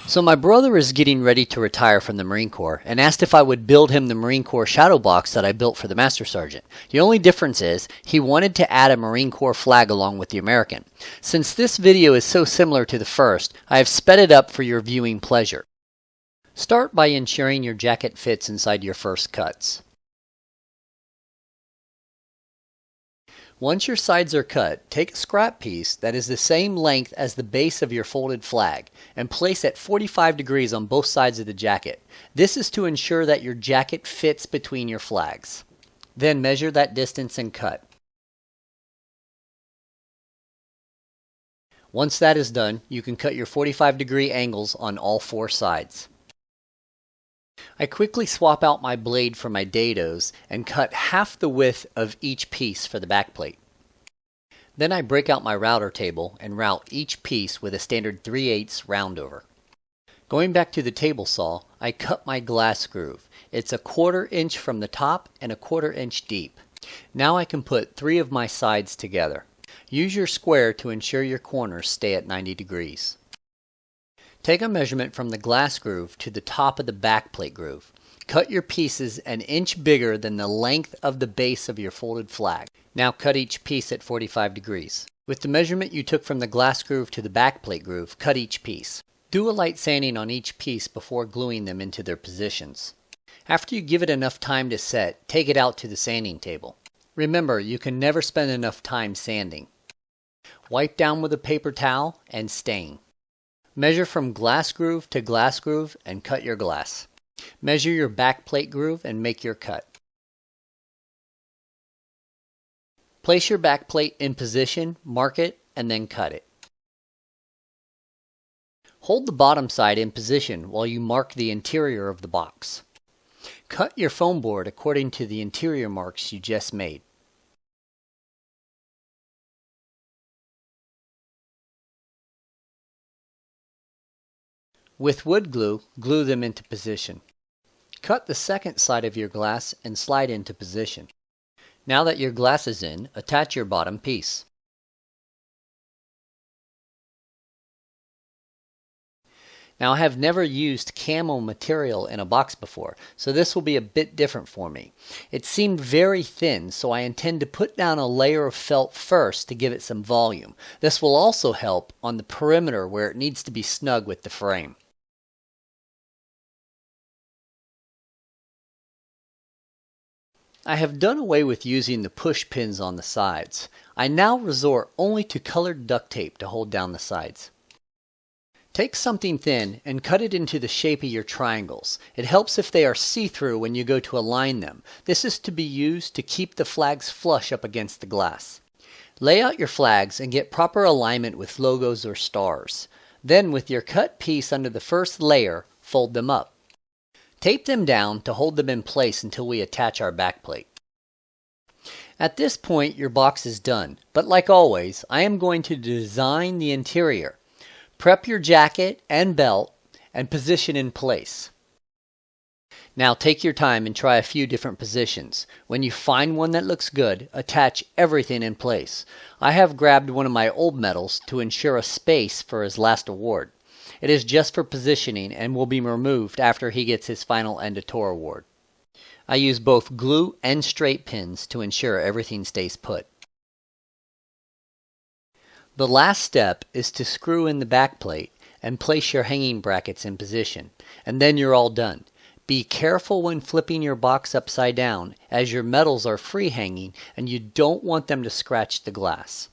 So my brother is getting ready to retire from the Marine Corps and asked if I would build him the Marine Corps shadow box that I built for the Master Sergeant. The only difference is he wanted to add a Marine Corps flag along with the American. Since this video is so similar to the first, I have sped it up for your viewing pleasure. Start by ensuring your jacket fits inside your first cuts. Once your sides are cut, take a scrap piece that is the same length as the base of your folded flag and place at 45 degrees on both sides of the jacket. This is to ensure that your jacket fits between your flags. Then measure that distance and cut. Once that is done, you can cut your 45-degree angles on all four sides. I quickly swap out my blade for my dados and cut half the width of each piece for the backplate. Then I break out my router table and route each piece with a standard 3/8 round over. Going back to the table saw, I cut my glass groove. It's a 1/4 inch from the top and a 1/4 inch deep. Now I can put 3 of my sides together. Use your square to ensure your corners stay at 90 degrees. Take a measurement from the glass groove to the top of the backplate groove. Cut your pieces an inch bigger than the length of the base of your folded flag. Now cut each piece at 45 degrees. With the measurement you took from the glass groove to the backplate groove, cut each piece. Do a light sanding on each piece before gluing them into their positions. After you give it enough time to set, take it out to the sanding table. Remember, you can never spend enough time sanding. Wipe down with a paper towel and stain. Measure from glass groove to glass groove and cut your glass. Measure your backplate groove and make your cut. Place your backplate in position, mark it, and then cut it. Hold the bottom side in position while you mark the interior of the box. Cut your foam board according to the interior marks you just made. With wood glue, glue them into position. Cut the second side of your glass and slide into position. Now that your glass is in, attach your bottom piece. Now I have never used camo material in a box before, so this will be a bit different for me. It seemed very thin, so I intend to put down a layer of felt first to give it some volume. This will also help on the perimeter where it needs to be snug with the frame. I have done away with using the push pins on the sides. I now resort only to colored duct tape to hold down the sides. Take something thin and cut it into the shape of your triangles. It helps if they are see-through when you go to align them. This is to be used to keep the flags flush up against the glass. Lay out your flags and get proper alignment with logos or stars. Then with your cut piece under the first layer, fold them up. Tape them down to hold them in place until we attach our backplate. At this point your box is done, but like always, I am going to design the interior. Prep your jacket and belt and position in place. Now take your time and try a few different positions. When you find one that looks good, attach everything in place. I have grabbed one of my old medals to ensure a space for his last award. It is just for positioning and will be removed after he gets his final end of tour award. I use both glue and straight pins to ensure everything stays put. The last step is to screw in the backplate and place your hanging brackets in position, and then you're all done. Be careful when flipping your box upside down, as your medals are free hanging and you don't want them to scratch the glass.